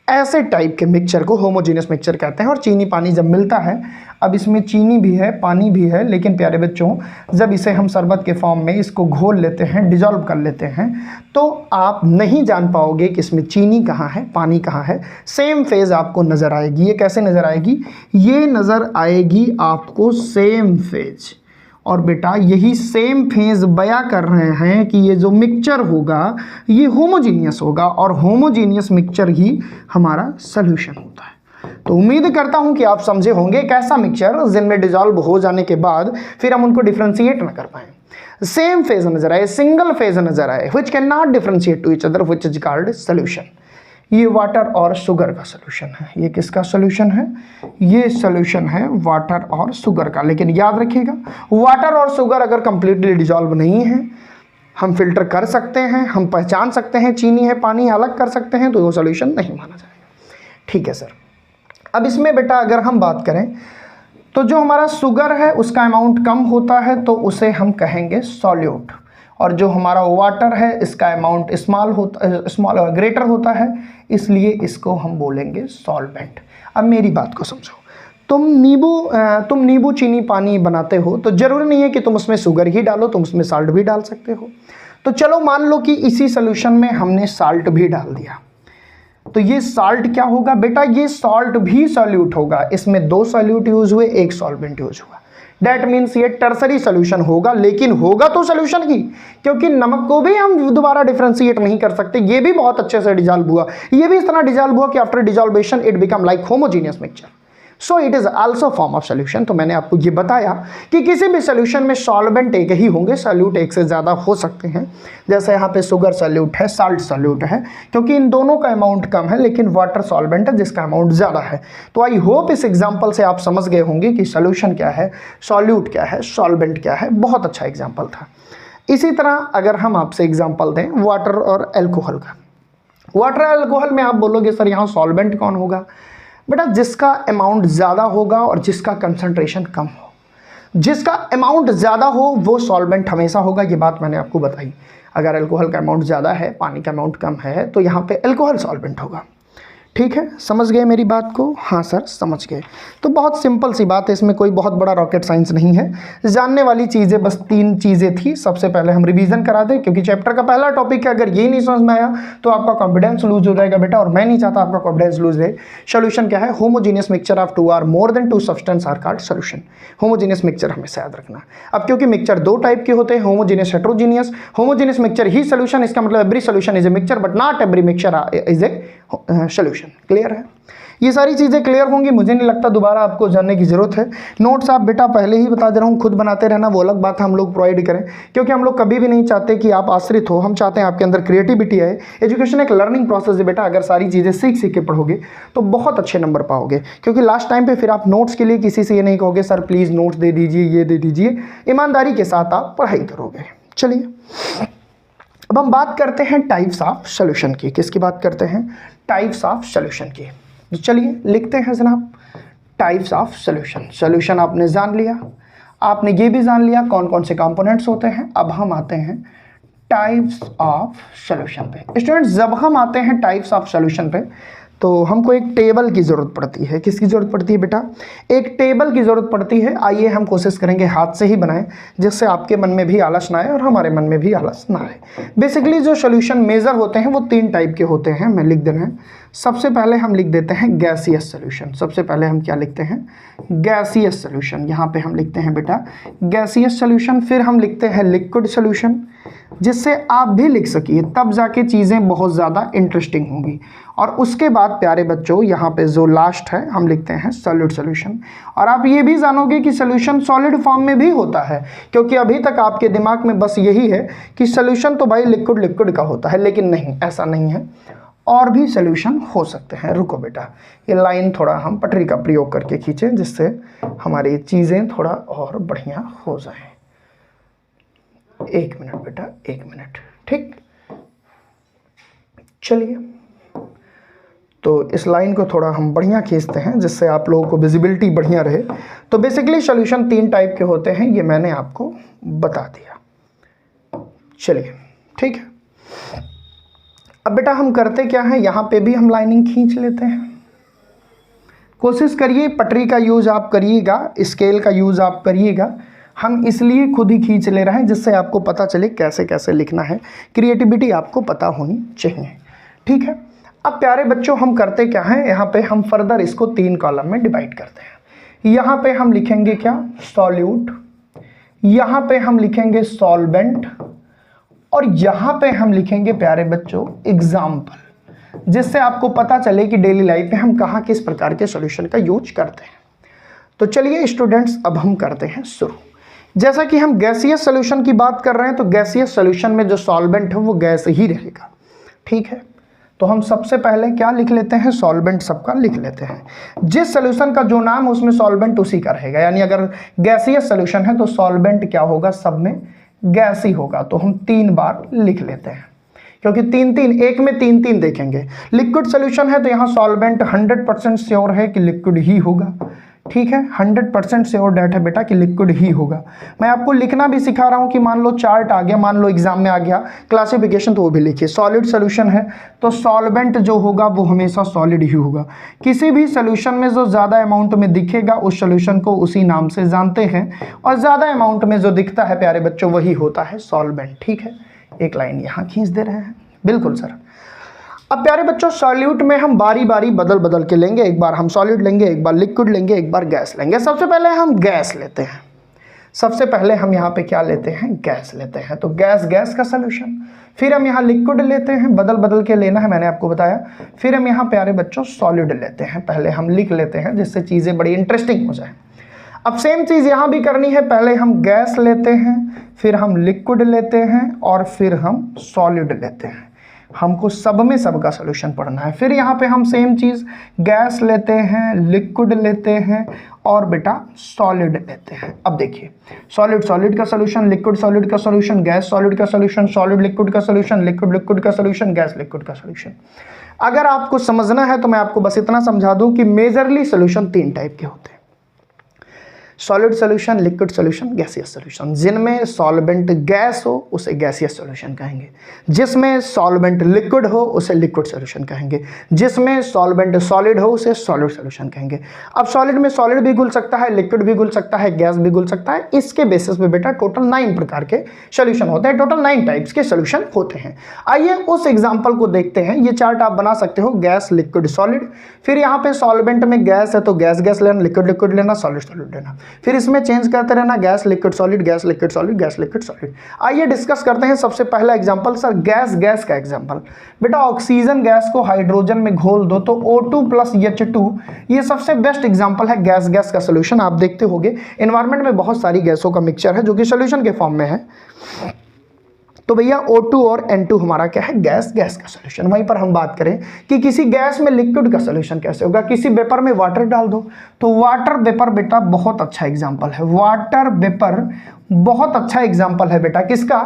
ऐसे टाइप के मिक्सचर को होमोजीनियस मिक्सचर कहते हैं। और चीनी पानी जब मिलता है, अब इसमें चीनी भी है, पानी भी है, लेकिन प्यारे बच्चों जब इसे हम शरबत के फॉर्म में इसको घोल लेते हैं, डिजॉल्व कर लेते हैं, तो आप नहीं जान पाओगे कि इसमें चीनी कहाँ है, पानी कहाँ है। सेम फेज आपको नज़र आएगी। ये कैसे नज़र आएगी? ये नज़र आएगी आपको सेम फेज। और बेटा यही सेम फेज बया कर रहे हैं कि ये जो मिक्सचर होगा ये होमोजीनियस होगा, और होमोजीनियस मिक्सचर ही हमारा सॉल्यूशन होता है। तो उम्मीद करता हूं कि आप समझे होंगे एक ऐसा मिक्सचर जिनमें डिजॉल्व हो जाने के बाद फिर हम उनको डिफ्रेंशिएट ना कर पाएं, सेम फेज नजर आए, सिंगल फेज नजर आए, which can not differentiate to each other, which is called solution. ये वाटर और शुगर का सॉल्यूशन है। ये किसका सॉल्यूशन है? ये सॉल्यूशन है वाटर और शुगर का। लेकिन याद रखिएगा, वाटर और शुगर अगर कंप्लीटली डिजॉल्व नहीं है, हम फिल्टर कर सकते हैं, हम पहचान सकते हैं चीनी है पानी अलग कर सकते हैं, तो वो सॉल्यूशन नहीं माना जाएगा। ठीक है सर। अब इसमें बेटा अगर हम बात करें तो जो हमारा शुगर है उसका अमाउंट कम होता है तो उसे हम कहेंगे सॉल्यूट, और जो हमारा वाटर है इसका अमाउंट स्मॉल ग्रेटर होता है, इसलिए इसको हम बोलेंगे सॉल्वेंट। अब मेरी बात को समझो, तुम नींबू चीनी पानी बनाते हो तो जरूरी नहीं है कि तुम उसमें शुगर ही डालो, तुम उसमें साल्ट भी डाल सकते हो। तो चलो मान लो कि इसी सॉल्यूशन में हमने साल्ट भी डाल दिया, तो ये साल्ट क्या होगा बेटा? ये सॉल्ट भी सॉल्यूट होगा। इसमें 2 सॉल्यूट यूज हुए, 1 सॉल्वेंट यूज हुआ। दैट मीन्स ये टर्सरी सॉल्यूशन होगा, लेकिन होगा तो सॉल्यूशन ही, क्योंकि नमक को भी हम दोबारा डिफरेंशिएट नहीं कर सकते। ये भी बहुत अच्छे से डिजॉल्व हुआ, ये भी इस तरह डिजॉल्व हुआ कि after dissolvation it become like homogeneous mixture, so it is also form of solution. तो मैंने आपको ये बताया कि किसी भी सॉल्यूशन में सॉल्वेंट एक ही होंगे, सॉल्यूट एक से ज़्यादा हो सकते हैं। जैसे यहाँ पे शुगर सॉल्यूट है, साल्ट सॉल्यूट है, क्योंकि इन दोनों का अमाउंट कम है, लेकिन वाटर सॉल्वेंट है जिसका अमाउंट ज़्यादा है। तो आई होप इस एग्जाम्पल से आप समझ गए होंगे कि सॉल्यूशन क्या है, सॉल्यूट क्या है, सॉल्वेंट क्या है। बहुत अच्छा एग्जाम्पल था। इसी तरह अगर हम आपसे एग्जाम्पल दें वाटर और एल्कोहल का, वाटर और एल्कोहल में आप बोलोगे सर यहाँ सॉल्वेंट कौन होगा? बेटा जिसका अमाउंट ज़्यादा होगा और जिसका कंसंट्रेशन कम हो। जिसका अमाउंट ज़्यादा हो वो सॉल्वेंट हमेशा होगा, ये बात मैंने आपको बताई। अगर अल्कोहल का अमाउंट ज़्यादा है, पानी का अमाउंट कम है, तो यहाँ पे अल्कोहल सॉल्वेंट होगा। ठीक है, समझ गए मेरी बात को? हाँ सर समझ गए। तो बहुत सिंपल सी बात है, इसमें कोई बहुत बड़ा रॉकेट साइंस नहीं है। जानने वाली चीज़ें बस 3 चीज़ें थी। सबसे पहले हम रिवीजन करा दें, क्योंकि चैप्टर का पहला टॉपिक है, अगर ये नहीं समझ में आया तो आपका कॉन्फिडेंस लूज हो जाएगा बेटा, और मैं नहीं चाहता आपका कॉन्फिडेंस लूज रहे। सोल्यूशन क्या है? होमोजीनियस मिक्सचर ऑफ 2 और more than 2 substance are called solution. Homogeneous mixture हमेशा याद रखना। अब क्योंकि मिक्सचर 2 टाइप के होते हैं, होमोजीनियस हेटेरोजीनियस। होमोजीनियस मिक्सचर ही सोल्यूशन, इसका मतलब every solution is a mixture but not every mixture is a solution. Clear है? ये सारी चीज़ें क्लियर होंगी, मुझे नहीं लगता दोबारा आपको जानने की जरूरत है। नोट्स आप बेटा पहले ही बता दे रहा हूँ, खुद बनाते रहना, वो अलग बात है हम लोग प्रोवाइड करें, क्योंकि हम लोग कभी भी नहीं चाहते कि आप आश्रित हो। हम चाहते हैं आपके अंदर क्रिएटिविटी आए। एजुकेशन एक लर्निंग प्रोसेस है बेटा, अगर सारी चीज़ें सीख के पढ़ोगे तो बहुत अच्छे नंबर पाओगे, क्योंकि लास्ट टाइम पे फिर आप नोट्स के लिए किसी से ये नहीं कहोगे सर प्लीज़ नोट्स दे दीजिए, ये दे दीजिए। ईमानदारी के साथ आप पढ़ाई करोगे। चलिए अब हम बात करते हैं टाइप्स ऑफ सोल्यूशन की। किसकी बात करते हैं? टाइप्स ऑफ सोल्यूशन की। तो चलिए लिखते हैं जनाब, टाइप्स ऑफ सोल्यूशन। सोल्यूशन आपने जान लिया, आपने ये भी जान लिया कौन कौन से कंपोनेंट्स होते हैं। अब हम आते हैं टाइप्स ऑफ सोल्यूशन पे। स्टूडेंट्स जब हम आते हैं टाइप्स ऑफ सोल्यूशन पे तो हमको एक टेबल की ज़रूरत पड़ती है। किसकी ज़रूरत पड़ती है बेटा? एक टेबल की ज़रूरत पड़ती है। आइए हम कोशिश करेंगे हाथ से ही बनाएं, जिससे आपके मन में भी आलस ना आए और हमारे मन में भी आलस ना आए। बेसिकली जो सोल्यूशन मेजर होते हैं वो 3 टाइप के होते हैं, मैं लिख दे रहे हैं। सबसे पहले हम लिख देते हैं गैसियस सोल्यूशन। सबसे पहले हम क्या लिखते हैं? Gaseous solution. यहाँ पे हम लिखते हैं बेटा गैसियस सोल्यूशन। फिर हम लिखते हैं लिक्विड सोल्यूशन, जिससे आप भी लिख सकिए, तब जाके चीज़ें बहुत ज़्यादा इंटरेस्टिंग होंगी। और उसके बाद प्यारे बच्चों यहाँ पे जो लास्ट है हम लिखते हैं सॉलिड सोल्यूशन। और आप ये भी जानोगे कि सोल्यूशन सॉलिड फॉर्म में भी होता है, क्योंकि अभी तक आपके दिमाग में बस यही है कि सोल्यूशन तो भाई लिक्विड लिक्विड का होता है, लेकिन नहीं, ऐसा नहीं है, और भी सोल्यूशन हो सकते हैं। रुको बेटा, ये लाइन थोड़ा हम पटरी का प्रयोग करके खींचें, जिससे हमारी चीज़ें थोड़ा और बढ़िया हो जाएं। 1 मिनट बेटा, 1 मिनट, ठीक। चलिए तो इस लाइन को थोड़ा हम बढ़िया खींचते हैं, जिससे आप लोगों को विजिबिलिटी बढ़िया रहे। तो बेसिकली सोल्यूशन 3 टाइप के होते हैं, ये मैंने आपको बता दिया। चलिए ठीक है। अब बेटा हम करते क्या है, यहाँ पे भी हम लाइनिंग खींच लेते हैं। कोशिश करिए पटरी का यूज़ आप करिएगा, स्केल का यूज़ आप करिएगा। हम इसलिए खुद ही खींच ले रहे हैं जिससे आपको पता चले कैसे कैसे लिखना है। क्रिएटिविटी आपको पता होनी चाहिए, ठीक है। अब प्यारे बच्चों हम करते क्या हैं, यहाँ पे हम फर्दर इसको 3 कॉलम में डिवाइड करते हैं। यहाँ पे हम लिखेंगे क्या? सॉल्यूट। यहाँ पे हम लिखेंगे सॉल्वेंट, और यहाँ पे हम लिखेंगे प्यारे बच्चों एग्जाम्पल, जिससे आपको पता चले कि डेली लाइफ में हम कहाँ किस प्रकार के सॉल्यूशन का यूज करते हैं। तो चलिए स्टूडेंट्स अब हम करते हैं शुरू। जैसा कि हम गैसियस सॉल्यूशन की बात कर रहे हैं, तो गैसियस सॉल्यूशन में जो सॉल्वेंट है वो गैस ही रहेगा, ठीक है। तो हम सबसे पहले क्या लिख लेते हैं? सॉल्वेंट सबका लिख लेते हैं। जिस सॉल्यूशन का जो नाम है उसमें सॉल्वेंट उसी का रहेगा, यानी अगर गैसियस सॉल्यूशन है तो सॉल्वेंट क्या होगा? सब में गैस ही होगा। तो हम 3 बार लिख लेते हैं, क्योंकि 3-3 एक में 3-3 देखेंगे। लिक्विड सॉल्यूशन है तो यहाँ सॉल्वेंट 100% श्योर है कि लिक्विड ही होगा, ठीक है। 100% श्योर डेट है बेटा कि लिक्विड ही होगा। मैं आपको लिखना भी सिखा रहा हूँ कि मान लो चार्ट आ गया, मान लो एग्जाम में आ गया क्लासिफिकेशन, तो वो भी लिखिए। सॉलिड सॉल्यूशन है तो सॉल्वेंट जो होगा वो हमेशा सॉलिड ही होगा। किसी भी सॉल्यूशन में जो ज़्यादा अमाउंट में दिखेगा उस सॉल्यूशन को उसी नाम से जानते हैं, और ज़्यादा अमाउंट में जो दिखता है प्यारे बच्चों वही होता है सॉल्वेंट, ठीक है। एक लाइन यहाँ खींच दे रहे हैं, बिल्कुल सर। अब प्यारे बच्चों सॉल्यूट में हम बारी बारी बदल बदल के लेंगे, एक बार हम सॉलिड लेंगे, एक बार लिक्विड लेंगे, एक बार गैस लेंगे। सबसे पहले हम गैस लेते हैं। सबसे पहले हम यहाँ पे क्या लेते हैं? गैस लेते हैं। तो गैस का सॉल्यूशन। फिर हम यहाँ लिक्विड लेते हैं, बदल बदल के लेना है, मैंने आपको बताया। फिर हम यहाँ प्यारे बच्चों सॉलिड लेते हैं। पहले हम लिख लेते हैं जिससे चीज़ें बड़ी इंटरेस्टिंग हो जाए। अब सेम चीज़ यहाँ भी करनी है, पहले हम गैस लेते हैं, फिर हम लिक्विड लेते हैं, और फिर हम सॉलिड लेते हैं। हमको सब में सबका सॉल्यूशन पढ़ना है। फिर यहाँ पे हम सेम चीज़ गैस लेते हैं, लिक्विड लेते हैं, और बेटा सॉलिड लेते हैं। अब देखिए सॉलिड का सॉल्यूशन, लिक्विड सॉलिड का सॉल्यूशन, गैस सॉलिड का सॉल्यूशन, सॉलिड लिक्विड का सॉल्यूशन, लिक्विड लिक्विड का सॉल्यूशन, गैस लिक्विड का सॉल्यूशन। अगर आपको समझना है तो मैं आपको बस इतना समझा दूं कि मेजरली सॉल्यूशन 3 टाइप के होते हैं। Solid solution, liquid solution, gaseous solution. जिनमें सॉल्वेंट गैस हो उसे गैसियस सॉल्यूशन कहेंगे, जिसमें सॉल्वेंट लिक्विड हो उसे लिक्विड सॉल्यूशन कहेंगे, जिसमें सॉल्वेंट सॉलिड हो उसे सॉलिड सॉल्यूशन कहेंगे। अब सॉलिड में सॉलिड भी घुल सकता है, लिक्विड भी घुल सकता है, गैस भी घुल सकता है। इसके बेसिस पे बेटा टोटल 9 प्रकार के सॉल्यूशन होते हैं, टोटल 9 टाइप्स के सॉल्यूशन होते हैं। आइए उस एग्जांपल को देखते हैं। ये चार्ट आप बना सकते हो, गैस, लिक्विड, सॉलिड। फिर यहाँ पे सॉल्वेंट में गैस है तो गैस गैस लेना, लिक्विड लिक्विड लेना, सॉलिड सॉलिड लेना। फिर इसमें चेंज करते रहना, gas liquid solid, gas liquid solid, gas liquid solid. आइए डिस्कस करते हैं। सबसे पहला एग्जांपल सर गैस गैस का एग्जांपल। बेटा ऑक्सीजन गैस को हाइड्रोजन में घोल दो तो O2 प्लस H2, ये सबसे बेस्ट एग्जांपल है गैस गैस का सॉल्यूशन। आप देखते होंगे एनवायरनमेंट में बहुत सारी गैसों का मिक्सचर है जो कि सॉल्यूशन के फॉर्म में है। तो भैया O2 और N2 हमारा क्या है, गैस गैस का सॉल्यूशन। वहीं पर हम बात करें कि किसी गैस में लिक्विड का सॉल्यूशन कैसे होगा, किसी वेपर में वाटर डाल दो तो वाटर वेपर बेटा बहुत अच्छा एग्जांपल है। वाटर वेपर बहुत अच्छा एग्जांपल है बेटा किसका,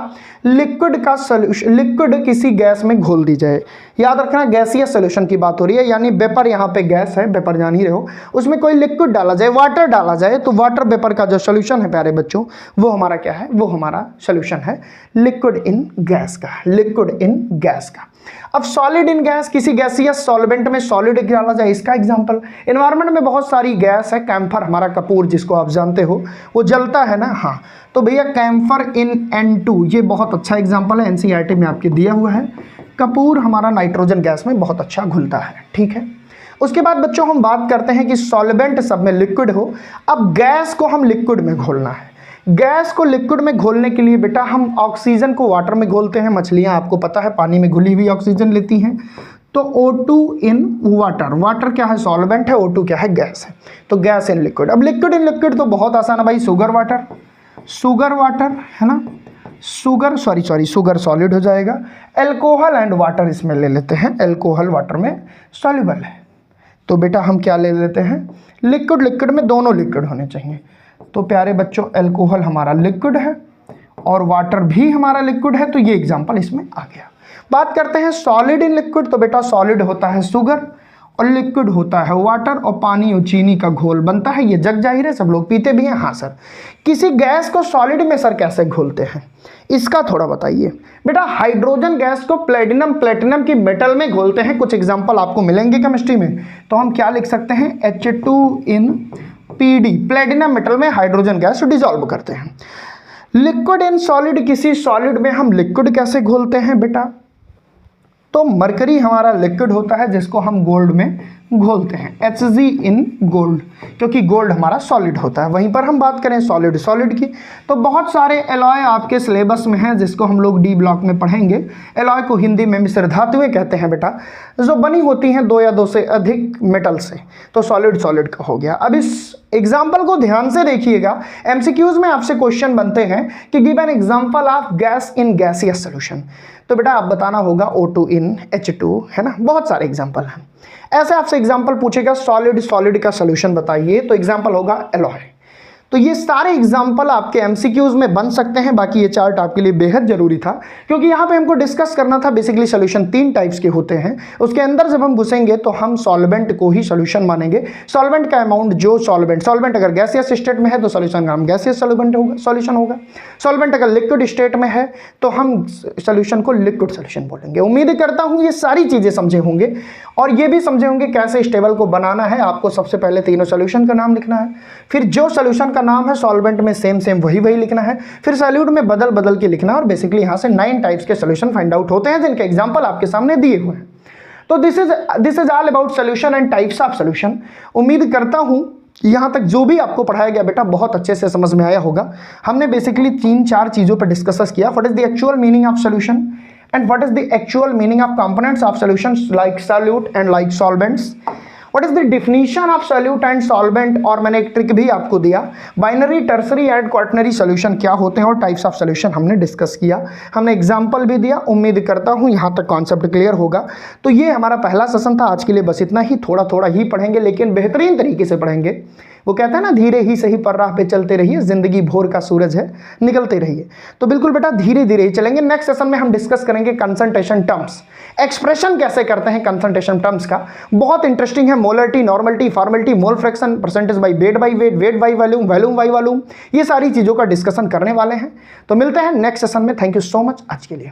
लिक्विड का सॉल्यूशन। लिक्विड किसी गैस में घोल दी जाए, याद रखना गैसियस सॉल्यूशन की बात हो रही है, यानी वेपर यहाँ पे गैस है, वेपर जान ही रहे हो, उसमें कोई लिक्विड डाला जाए, वाटर डाला जाए तो वाटर वेपर का जो सॉल्यूशन है प्यारे बच्चों वो हमारा क्या है, वो हमारा सॉल्यूशन है लिक्विड इन गैस का, लिक्विड इन गैस का। अब सॉलिड इन गैस, किसी गैसियस सॉल्वेंट में सॉलिड डाला जाए, इसका एग्जांपल एनवायरनमेंट में बहुत सारी गैस है। कैम्फर हमारा कपूर जिसको आप जानते हो वो जलता है ना, हाँ, तो भैया कैम्फर इन N2 ये बहुत अच्छा एग्जांपल है, NCERT में आपके दिया हुआ है। कपूर हमारा नाइट्रोजन गैस में बहुत अच्छा घुलता है, ठीक है। उसके बाद बच्चों हम बात करते हैं कि सॉल्वेंट सब में लिक्विड हो। अब गैस को हम लिक्विड में घोलना है। गैस को लिक्विड में घोलने के लिए बेटा हम ऑक्सीजन को वाटर में घोलते हैं। मछलियां आपको पता है पानी में घुली हुई ऑक्सीजन लेती हैं। तो O2 इन वाटर, वाटर क्या है, सॉल्वेंट है, O2 क्या है, गैस है, तो गैस इन लिक्विड। अब लिक्विड इन लिक्विड तो बहुत आसान है भाई, शुगर वाटर, शुगर वाटर है ना, शुगर शुगर सॉलिड हो जाएगा। एल्कोहल एंड वाटर इसमें ले लेते हैं, एल्कोहल वाटर में सॉल्युबल है, तो बेटा हम क्या ले लेते हैं, लिक्विड। लिक्विड में दोनों लिक्विड होने चाहिए, तो प्यारे बच्चों एल्कोहल हमारा लिक्विड है और वाटर भी हमारा लिक्विड है, तो ये एग्जांपल इसमें आ गया। बात करते हैं सॉलिड इन लिक्विड, तो बेटा सॉलिड होता है शुगर और लिक्विड होता है वाटर और पानी और चीनी का घोल बनता है, ये जग जाहिर है, सब लोग पीते भी हैं। हाँ सर, किसी गैस को सॉलिड में सर कैसे घोलते हैं, इसका थोड़ा बताइए। बेटा हाइड्रोजन गैस को प्लेटिनम की मेटल में घोलते हैं, कुछ एग्जांपल आपको मिलेंगे केमिस्ट्री में, तो हम क्या लिख सकते हैं, H2 इन PD, प्लेटिनम मेटल में हाइड्रोजन गैस डिसॉल्व करते हैं। लिक्विड इन सॉलिड, किसी सॉलिड में हम लिक्विड कैसे घोलते हैं बेटा, तो मरकरी हमारा लिक्विड होता है जिसको हम गोल्ड में घोलते हैं, Hg इन गोल्ड, क्योंकि गोल्ड हमारा सॉलिड होता है। वहीं पर हम बात करें सॉलिड की, तो बहुत सारे एलॉय आपके सिलेबस में हैं जिसको हम लोग D ब्लॉक में पढ़ेंगे। एलॉय को हिंदी में मिश्र धातुएं कहते हैं बेटा, जो बनी होती हैं 2 या 2 से अधिक मेटल से, तो सॉलिड का हो गया। अब इस एग्जाम्पल को ध्यान से देखिएगा, MCQs में आपसे क्वेश्चन बनते हैं कि give an example of gas in gaseous solution, तो बेटा आप बताना होगा O2 इन H2, है ना, बहुत सारे एग्जाम्पल हैं। ऐसे आपसे एग्जाम्पल पूछेगा सॉलिड का सॉल्यूशन बताइए, तो एग्जाम्पल होगा एलॉय। तो ये सारे एग्जाम्पल आपके MCQs में बन सकते हैं। बाकी ये चार्ट आपके लिए बेहद जरूरी था क्योंकि यहाँ पे हमको डिस्कस करना था बेसिकली सॉल्यूशन 3 टाइप्स के होते हैं। उसके अंदर जब हम घुसेंगे तो हम सॉल्वेंट को ही सॉल्यूशन मानेंगे। सॉल्वेंट का अमाउंट जो सॉल्वेंट अगर गैसियस स्टेट में है तो सॉल्यूशन का नाम गैसियस सॉल्यूशन होगा। सॉल्वेंट अगर लिक्विड स्टेट में है तो हम सॉल्यूशन को लिक्विड सॉल्यूशन बोलेंगे। उम्मीद करता हूँ ये सारी चीज़ें समझे होंगे और ये भी समझे होंगे कैसे इस टेबल को बनाना है। आपको सबसे पहले तीनों सॉल्यूशन का नाम लिखना है, फिर जो सॉल्यूशन का नाम है सॉल्वेंट में सेम वही लिखना है, फिर सॉल्यूट में बदल के लिखना है। और बेसिकली यहाँ से 9 टाइप्स के सॉल्यूशन फाइंड आउट होते हैं जिनके एग्जांपल आपके सामने दिए हुए हैं। तो this is all about solution and types of solution. उम्मीद करता हूँ यहाँ तक जो भी आपको पढ़ाया गया बेटा बहुत अच्छे से समझ में आया होगा। हमने बेसिकली 3-4 चीज़ों पर डिस्कस किया। What is the actual meaning of solution and what is the actual meaning of components of solutions like solute and like solvents, what is the definition of solute and solvent, और मैंने एक trick भी आपको दिया, binary tertiary and quaternary solution क्या होते हैं और टाइप्स ऑफ सॉल्यूशन हमने डिस्कस किया, हमने एग्जांपल भी दिया। उम्मीद करता हूँ यहाँ तक कॉन्सेप्ट क्लियर होगा। तो ये हमारा पहला सेशन था। आज के लिए बस इतना ही, थोड़ा ही पढ़ेंगे लेकिन बेहतरीन तरीके से पढ़ेंगे। वो कहता है ना, धीरे ही सही पर राह पे चलते रहिए, जिंदगी भोर का सूरज है, निकलते रहिए। तो बिल्कुल बेटा धीरे धीरे ही चलेंगे। नेक्स्ट सेशन में हम डिस्कस करेंगे कंसंट्रेशन टर्म्स, एक्सप्रेशन कैसे करते हैं कंसंट्रेशन टर्म्स का, बहुत इंटरेस्टिंग है। Molarity, normality, formality, mole fraction, percentage by weight by wait, weight by volume, volume by volume, ये सारी चीज़ों का डिस्कशन करने वाले हैं। तो मिलते हैं नेक्स्ट सेशन में। थैंक यू सो मच आज के लिए।